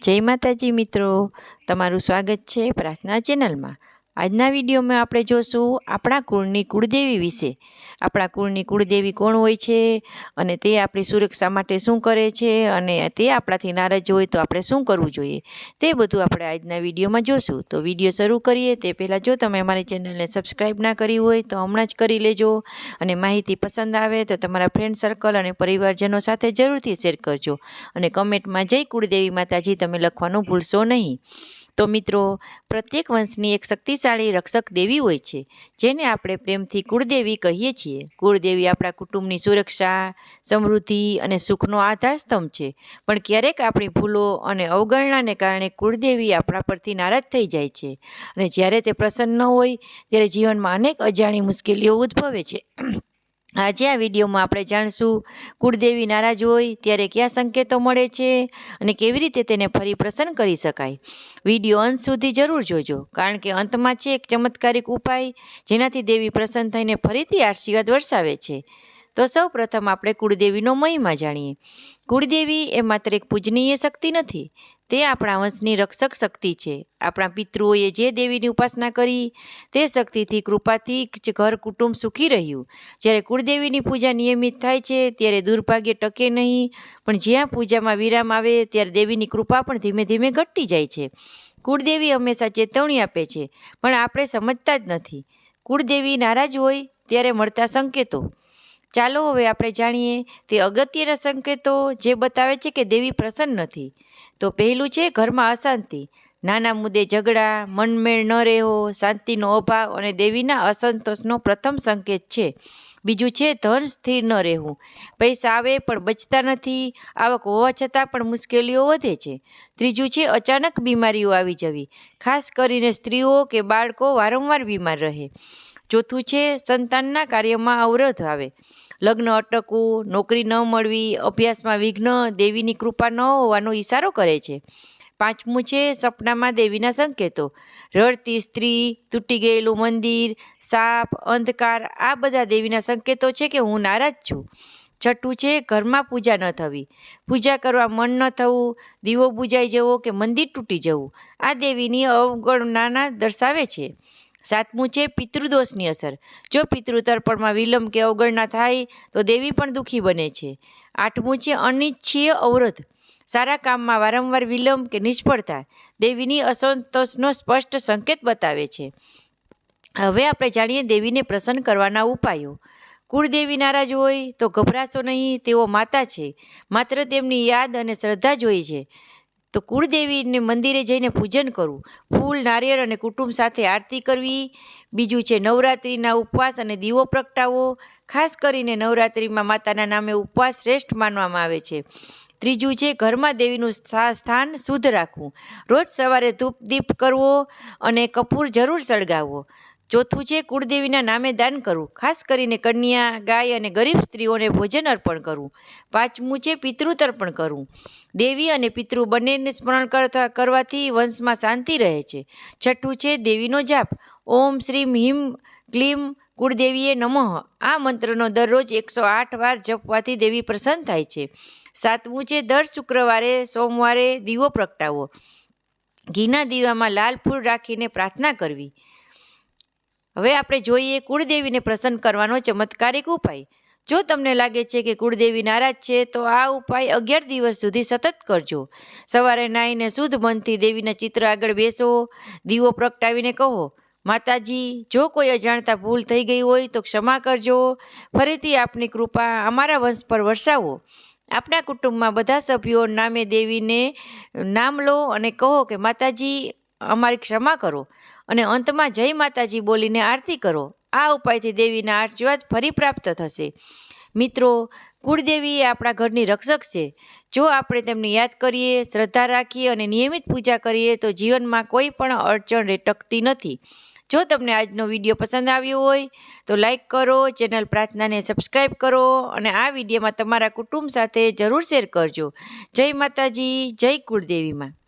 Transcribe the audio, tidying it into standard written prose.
જય માતાજી મિત્રો, તમારું સ્વાગત છે પ્રાર્થના ચેનલમાં। આજના વિડીયોમાં આપણે જોશું આપણા કુળની કુળદેવી વિશે। આપણા કુળની કુળદેવી કોણ હોય છે અને તે આપણી સુરક્ષા માટે શું કરે છે અને તે આપણાથી નારાજ હોય તો આપણે શું કરવું જોઈએ, તે બધું આપણે આજના વિડીયોમાં જોશું। તો વિડીયો શરૂ કરીએ તે પહેલાં જો તમે અમારી ચેનલને સબસ્ક્રાઈબ ના કરી હોય તો હમણાં જ કરી લેજો અને માહિતી પસંદ આવે તો તમારા ફ્રેન્ડ સર્કલ અને પરિવારજનો સાથે જરૂરથી શેર કરજો અને કમેન્ટમાં જય કુળદેવી માતાજી તમે લખવાનું ભૂલશો નહીં। તો મિત્રો, પ્રત્યેક વંશની એક શક્તિશાળી રક્ષક દેવી હોય છે જેને આપણે પ્રેમથી કુળદેવી કહીએ છીએ। કુળદેવી આપણા કુટુંબની સુરક્ષા, સમૃદ્ધિ અને સુખનો આધારસ્તંભ છે, પણ ક્યારેક આપણી ભૂલો અને અવગણનાને કારણે કુળદેવી આપણા પરથી નારાજ થઈ જાય છે અને જ્યારે તે પ્રસન્ન ન હોય ત્યારે જીવનમાં અનેક અજાણી મુશ્કેલીઓ ઉદ્ભવે છે। આજે આ વિડીયોમાં આપણે જાણશું કુળદેવી નારાજ હોય ત્યારે કયા સંકેતો મળે છે અને કેવી રીતે તેને ફરી પ્રસન્ન કરી શકાય। વિડીયો અંત સુધી જરૂર જોજો, કારણ કે અંતમાં છે એક ચમત્કારિક ઉપાય જેનાથી દેવી પ્રસન્ન થઈને ફરીથી આશીર્વાદ વરસાવે છે। તો સૌ પ્રથમ આપણે કુળદેવીનો મહિમા જાણીએ। કુળદેવી એ માત્ર એક પૂજનીય શક્તિ નથી, તે આપણા વંશની રક્ષક શક્તિ છે। આપણા પિતૃઓએ જે દેવીની ઉપાસના કરી તે શક્તિથી કૃપાથી જ ઘર કુટુંબ સુખી રહ્યું। જ્યારે કુળદેવીની પૂજા નિયમિત થાય છે ત્યારે દુર્ભાગ્ય ટકે નહીં, પણ જ્યાં પૂજામાં વિરામ આવે ત્યારે દેવીની કૃપા પણ ધીમે ધીમે ઘટતી જાય છે। કુળદેવી હંમેશા ચેતવણી આપે છે, પણ આપણે સમજતા જ નથી। કુળદેવી નારાજ હોય ત્યારે મળતા સંકેતો। ચાલો હવે આપણે જાણીએ તે અગત્યના સંકેતો જે બતાવે છે કે દેવી પ્રસન્ન નથી। તો પહેલું છે ઘરમાં અશાંતિ। નાના મુદ્દે ઝઘડા, મનમેળ ન રહેવો, શાંતિનો અભાવ અને દેવીના અસંતોષનો પ્રથમ સંકેત છે। બીજું છે ધન સ્થિર ન રહેવું। પૈસા આવે પણ બચતા નથી, આવક હોવા છતાં પણ મુશ્કેલીઓ વધે છે। ત્રીજું છે અચાનક બીમારીઓ આવી જવી, ખાસ કરીને સ્ત્રીઓ કે બાળકો વારંવાર બીમાર રહે। ચોથું છે સંતાનના કાર્યમાં અવરોધ આવે, લગ્ન અટકવું, નોકરી ન મળવી, અભ્યાસમાં વિઘ્ન દેવીની કૃપા ન હોવાનો ઈશારો કરે છે। પાંચમું છે સપનામાં દેવીના સંકેતો, રડતી સ્ત્રી, તૂટી ગયેલું મંદિર, સાપ, અંધકાર, આ બધા દેવીના સંકેતો છે કે હું નારાજ છું। છઠ્ઠું છે ઘરમાં પૂજા ન થવી, પૂજા કરવા મન ન થવું, દીવો બુજાઈ જવો કે મંદિર તૂટી જવું, આ દેવીની અવગણના દર્શાવે છે। સાતમું છે પિતૃદોષની અસર, જો પિતૃ તર્પણમાં વિલંબ કે અવગણના થાય તો દેવી પણ દુઃખી બને છે। આઠમું છે અનિચ્છનીય અવરોધ, સારા કામમાં વારંવાર વિલંબ કે નિષ્ફળતા દેવીની અસંતોષનો સ્પષ્ટ સંકેત બતાવે છે। હવે આપણે જાણીએ દેવીને પ્રસન્ન કરવાના ઉપાયો। કુળદેવી નારાજ હોય તો ગભરાશો નહીં, તેઓ માતા છે, માત્ર તેમની યાદ અને શ્રદ્ધા જોઈએ છે। તો કુળદેવીને મંદિરે જઈને પૂજન કરવું, ફૂલ, નારિયેળ અને કુટુંબ સાથે આરતી કરવી। બીજું છે નવરાત્રિના ઉપવાસ અને દીવો પ્રગટાવવો, ખાસ કરીને નવરાત્રિમાં માતાના નામે ઉપવાસ શ્રેષ્ઠ માનવામાં આવે છે। ત્રીજું છે ઘરમાં દેવીનું સ્થાન શુદ્ધ રાખવું, રોજ સવારે ધૂપ દીપ કરવો અને કપૂર જરૂર સળગાવવો। ચોથું છે કુળદેવીના નામે દાન કરવું, ખાસ કરીને કન્યા, ગાય અને ગરીબ સ્ત્રીઓને ભોજન અર્પણ કરવું। પાંચમું છે પિતૃ તર્પણ કરવું, દેવી અને પિતૃ બંનેને સ્મરણ કરવાથી વંશમાં શાંતિ રહે છે। છઠ્ઠું છે દેવીનો જાપ, ઓમ શ્રીમ હિમ ક્લીમ કુળદેવીએ નમઃ, આ મંત્રનો દરરોજ 108 વાર જપવાથી દેવી પ્રસન્ન થાય છે। સાતમું છે દર શુક્રવારે, સોમવારે દીવો પ્રગટાવવો, ઘીના દીવામાં લાલ ફૂલ રાખીને પ્રાર્થના કરવી। હવે આપણે જોઈએ કુળદેવીને પ્રસન્ન કરવાનો ચમત્કારિક ઉપાય। જો તમને લાગે છે કે કુળદેવી નારાજ છે તો આ ઉપાય 11 દિવસ સુધી સતત કરજો। સવારે નાહીને શુદ્ધ મનથી દેવીના ચિત્ર આગળ બેસો, દીવો પ્રગટાવીને કહો, માતાજી, જો કોઈ અજાણતા ભૂલ થઈ ગઈ હોય તો ક્ષમા કરજો, ફરીથી આપની કૃપા અમારા વંશ પર વરસાવો। આપણા કુટુંબમાં બધા સભ્યો નામે દેવીને નામ લો અને કહો કે માતાજી અમારી ક્ષમા કરો અને અંતમાં જય માતાજી બોલીને આરતી કરો। આ ઉપાયથી દેવીના આશીર્વાદ ફરી પ્રાપ્ત થશે। મિત્રો, કુળદેવી એ આપણા ઘરની રક્ષક છે। જો આપણે તેમને યાદ કરીએ, શ્રદ્ધા રાખીએ અને નિયમિત પૂજા કરીએ તો જીવનમાં કોઈ પણ અડચણ ટકતી નથી। જો તમને આજનો વિડીયો પસંદ આવ્યો હોય તો લાઈક કરો, ચેનલ પ્રાર્થનાને સબસ્ક્રાઈબ કરો અને આ વિડીયોમાં તમારા કુટુંબ સાથે જરૂર શેર કરજો। જય માતાજી, જય કુળદેવીમાં।